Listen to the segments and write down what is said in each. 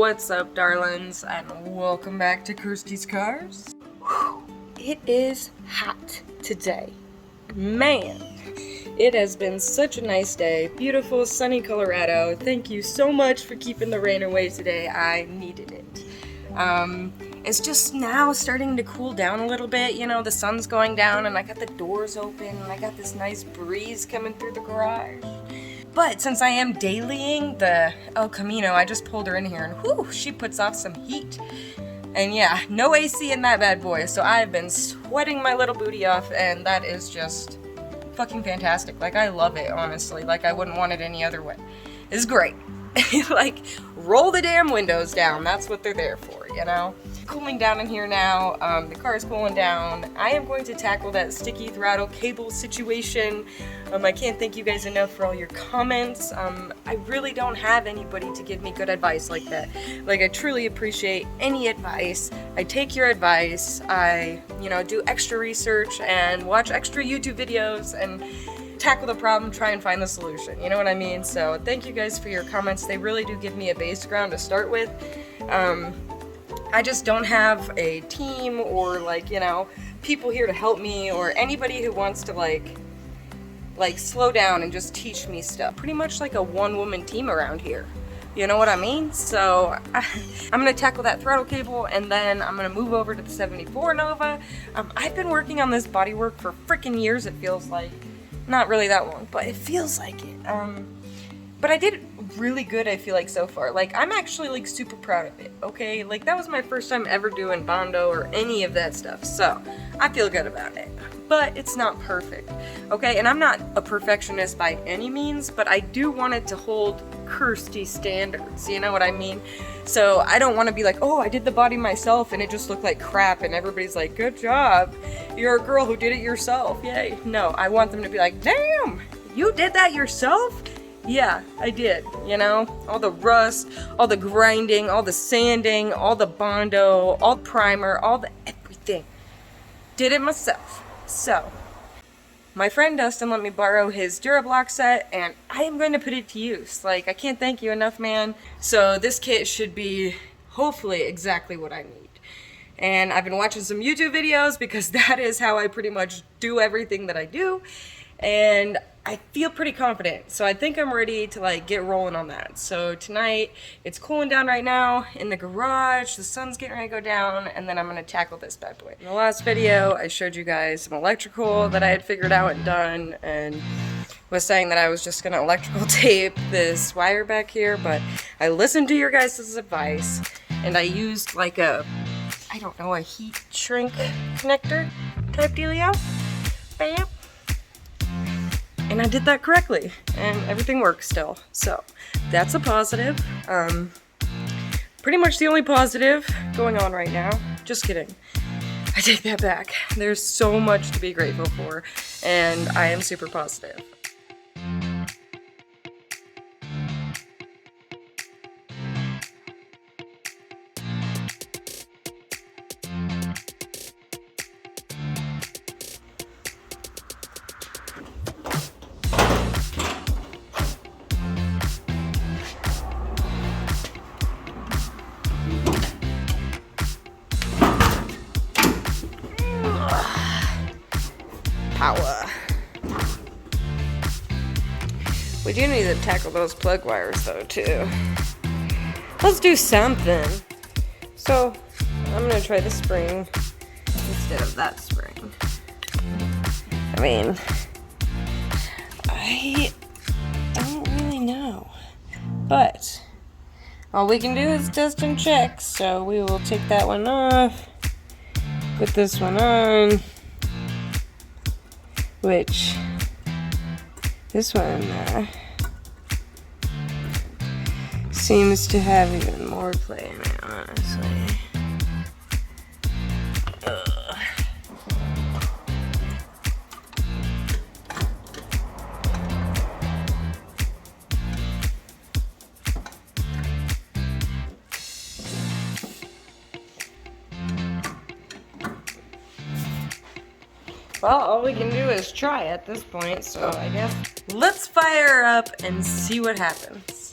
What's up, darlings, and welcome back to Kirsties'Karz. It is hot today. Man, it has been such a nice day. Beautiful, sunny Colorado. Thank you so much for keeping the rain away today. I needed it. It's just now starting to cool down a little bit. You know, the sun's going down and I got the doors open and I got this nice breeze coming through the garage. But since I am dailying the El Camino, I just pulled her in here and whew, she puts off some heat. And yeah, no AC in that bad boy, so I've been sweating my little booty off, and that is just fucking fantastic. Like, I love it, honestly. Like, I wouldn't want it any other way. It's great. Like, roll the damn windows down. That's what they're there for, you know? Cooling down in here now. The car is cooling down. I am going to tackle that sticky throttle cable situation. I can't thank you guys enough for all your comments. I really don't have anybody to give me good advice like that. Like, I truly appreciate any advice. I take your advice. I, do extra research and watch extra YouTube videos and tackle the problem, try and find the solution. You know what I mean? So thank you guys for your comments. They really do give me a base ground to start with. I just don't have a team or people here to help me or anybody who wants to like slow down and just teach me stuff. Pretty much like a one-woman team around here. You know what I mean? So I'm gonna tackle that throttle cable and then I'm gonna move over to the 74 Nova. I've been working on this bodywork for freaking years, it feels like. Not really that long, but it feels like it. But I did really good, I feel like, so far. Like, I'm actually, like, super proud of it, okay? Like, that was my first time ever doing Bondo or any of that stuff, so I feel good about it. But it's not perfect, okay? And I'm not a perfectionist by any means, but I do want it to hold Kirstie standards, you know what I mean? So I don't want to be like, oh, I did the body myself and it just looked like crap and everybody's like, good job, you're a girl who did it yourself, yay. No, I want them to be like, damn, you did that yourself? Yeah, I did, all the rust, all the grinding, all the sanding, all the Bondo, all the primer, all the everything. Did it myself. So, my friend Dustin let me borrow his Durablock set, and I am going to put it to use. Like, I can't thank you enough, man. So this kit should be, hopefully, exactly what I need. And I've been watching some YouTube videos because that is how I pretty much do everything that I do. And I feel pretty confident, so I think I'm ready to get rolling on that. So tonight, it's cooling down right now in the garage, the sun's getting ready to go down, and then I'm gonna tackle this bad boy. In the last video, I showed you guys some electrical that I had figured out and done, and was saying that I was just gonna electrical tape this wire back here, but I listened to your guys' advice, and I used a heat shrink connector type dealio. Bam. And I did that correctly, and everything works still. So, that's a positive. Pretty much the only positive going on right now. Just kidding. I take that back. There's so much to be grateful for, and I am super positive. Power. We do need to tackle those plug wires though too. Let's do something. So I'm gonna try the spring instead of that spring. I mean, I don't really know, but all we can do is test and check. So we will take that one off, put this one on. Which, this one seems to have even more play in it, honestly. Ugh. Well, all we can do is try at this point, so I guess let's fire up and see what happens.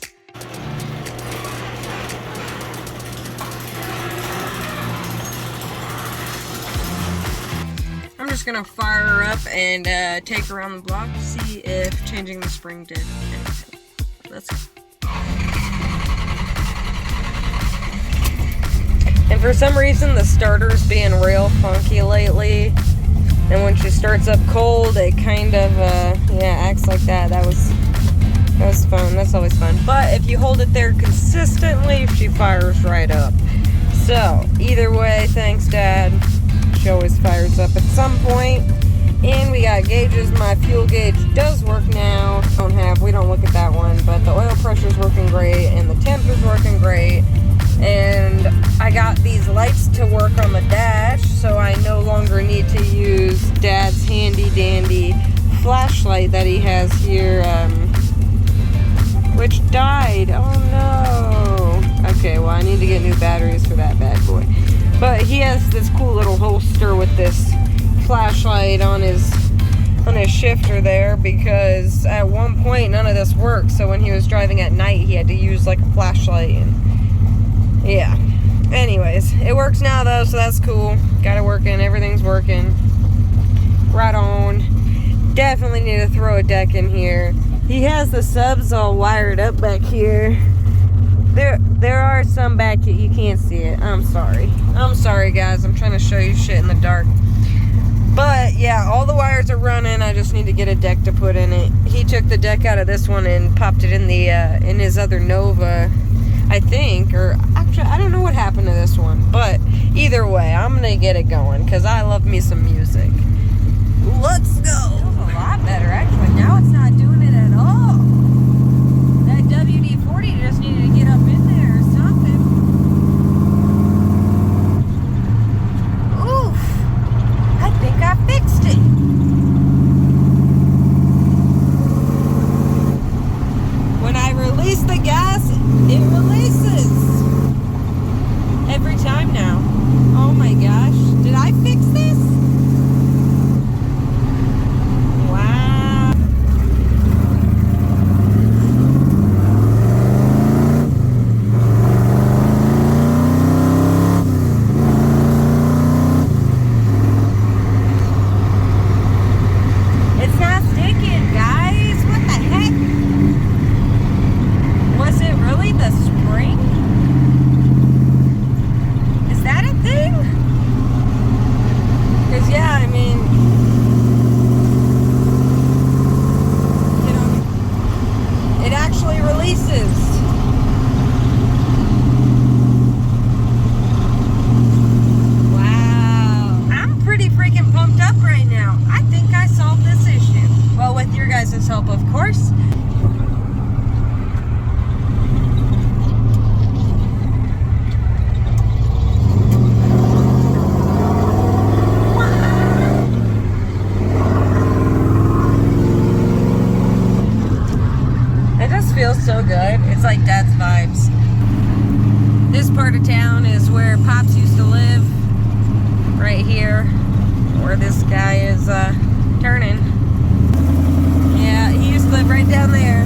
I'm just gonna fire her up and take her around the block to see if changing the spring did anything. Let's go. And for some reason, the starter's being real funky lately. And when she starts up cold, it kind of, acts like that. That was fun. That's always fun. But if you hold it there consistently, she fires right up. So, either way, thanks, Dad. She always fires up at some point. And we got gauges. My fuel gauge does work now. We don't look at that one, but the oil pressure's working great, and the temp is working great. And I got these lights to work on the dash, so I no longer need to use Dad's handy dandy flashlight that he has here, which died. Oh no. Okay, well, I need to get new batteries for that bad boy. But he has this cool little holster with this flashlight on his shifter there, because at one point none of this worked. So when he was driving at night, he had to use like a flashlight, and yeah. Anyways, it works now though, so that's cool. Got it working. Everything's working. Right on. Definitely need to throw a deck in here. He has the subs all wired up back here. There are some back here. You can't see it. I'm sorry. I'm sorry, guys. I'm trying to show you shit in the dark. But yeah, all the wires are running. I just need to get a deck to put in it. He took the deck out of this one and popped it in the in his other Nova, I think, or actually I don't know what happened to this one. But either way, I'm gonna get it going because I love me some music. Let's go. Feels a lot better actually. Now it's not doing it at all. That WD-40 just needed to get up in there or something. Oof. I think I fixed it. When I release the gas, it releases. Every time now. Oh my gosh. Did I fix this? Wow. It's not sticking, guys. What the heck? Was it really the spring? Is that a thing? Because yeah, I mean, you know, it actually releases. Wow. I'm pretty freaking pumped up right now. I think I solved this issue. Well, with your guys' help, of course. Feels so good. It's like Dad's vibes. This part of town is where Pops used to live. Right here, where this guy is turning. Yeah, he used to live right down there.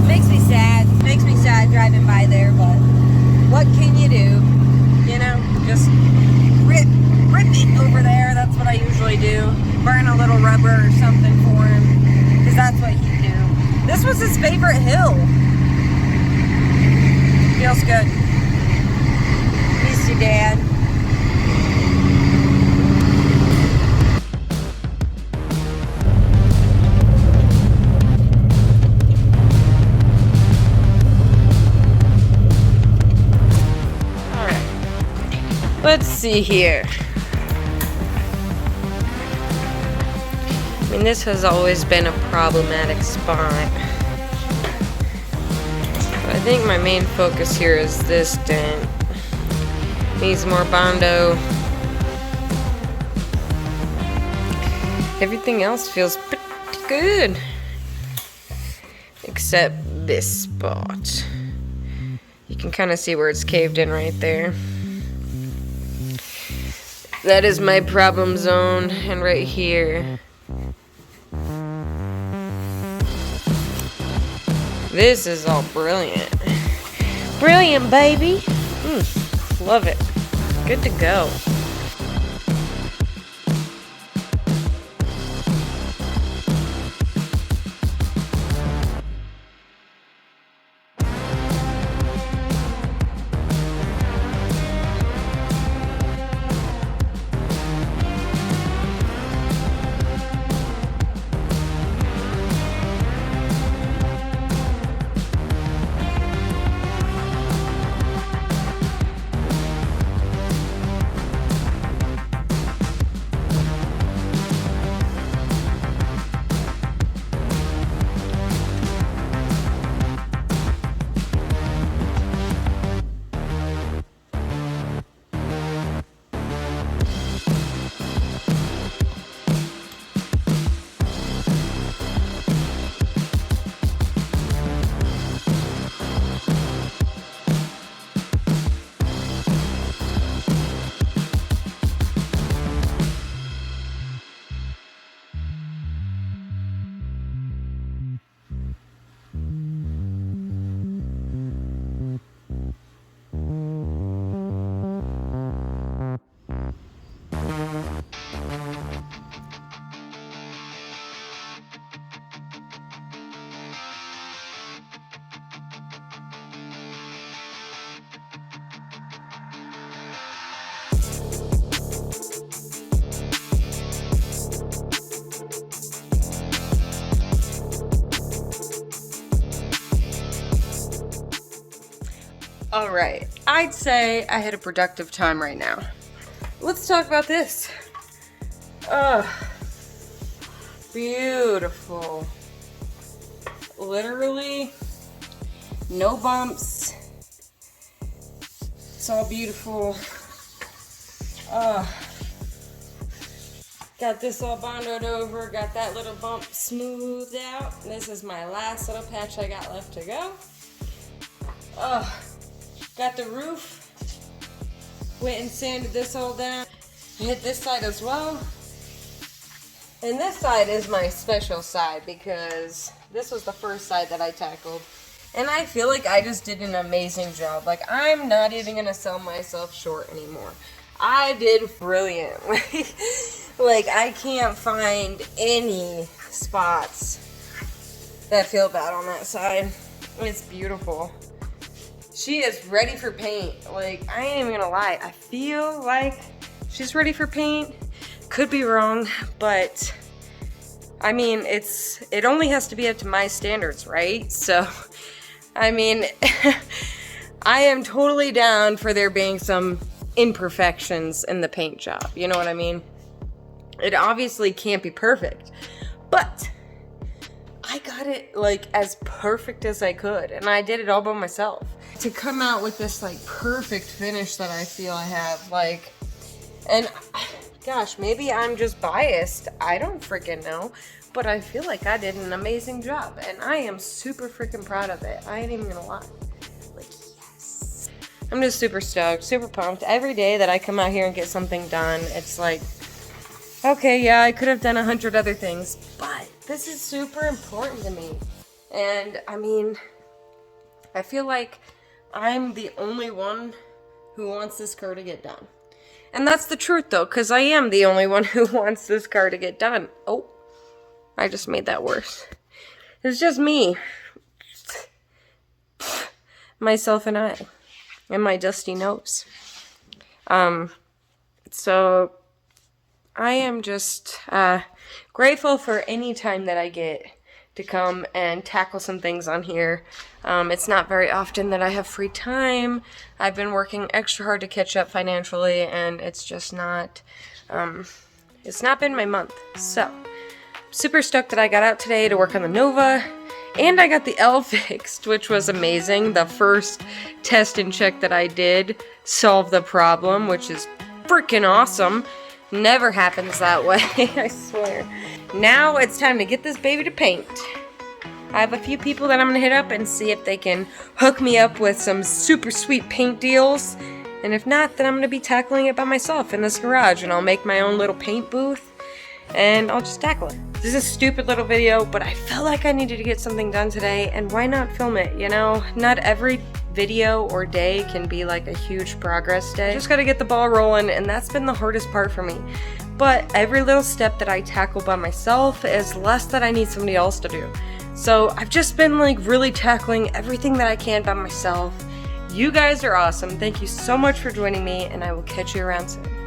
Makes me sad. Makes me sad driving by there, but what can you do? You know, just rip it over there. That's what I usually do. Burn a little rubber or something for him, because that's what he'd do. This was his favorite hill. Feels good. Miss you, Dad. Alright. Let's see here. I mean, this has always been a problematic spot. I think my main focus here is this dent. Needs more Bondo. Everything else feels pretty good. Except this spot. You can kind of see where it's caved in right there. That is my problem zone. And right here. This is all brilliant. Brilliant, baby. Love it. Good to go. All right, I'd say I had a productive time right now. Let's talk about this. Beautiful. Literally, no bumps. It's all beautiful. Got this all bonded over, got that little bump smoothed out. This is my last little patch I got left to go. Got the roof. Went and sanded this all down. Hit this side as well. And this side is my special side because this was the first side that I tackled. And I feel like I just did an amazing job. Like, I'm not even gonna sell myself short anymore. I did brilliantly. Like, I can't find any spots that feel bad on that side. It's beautiful. She is ready for paint. Like, I ain't even gonna lie. I feel like she's ready for paint. Could be wrong, but I mean, it only has to be up to my standards, right? So, I mean, I am totally down for there being some imperfections in the paint job. You know what I mean? It obviously can't be perfect, but I got it like as perfect as I could, and I did it all by myself. To come out with this like perfect finish that I feel I have, like, and gosh, maybe I'm just biased. I don't freaking know. But I feel like I did an amazing job. And I am super freaking proud of it. I ain't even gonna lie. Like, yes. I'm just super stoked, super pumped. Every day that I come out here and get something done, it's like, okay, yeah, I could have done 100 other things. But this is super important to me. And, I mean, I feel like I'm the only one who wants this car to get done. And that's the truth, though, because I am the only one who wants this car to get done. Oh, I just made that worse. It's just me. Myself and I. And my dusty nose. So, I am just grateful for any time that I get to come and tackle some things on here. It's not very often that I have free time. I've been working extra hard to catch up financially, and it's just not, it's not been my month. So, super stoked that I got out today to work on the Nova, and I got the L fixed, which was amazing. The first test and check that I did solved the problem, which is freaking awesome. Never happens that way, I swear. Now it's time to get this baby to paint. I have a few people that I'm going to hit up and see if they can hook me up with some super sweet paint deals. And if not, then I'm going to be tackling it by myself in this garage. And I'll make my own little paint booth. And I'll just tackle it. This is a stupid little video, but I felt like I needed to get something done today. And why not film it, you know? Not every video or day can be like a huge progress day. Just got to get the ball rolling, and that's been the hardest part for me. But every little step that I tackle by myself is less that I need somebody else to do. So I've just been like really tackling everything that I can by myself. You guys are awesome. Thank you so much for joining me, and I will catch you around soon.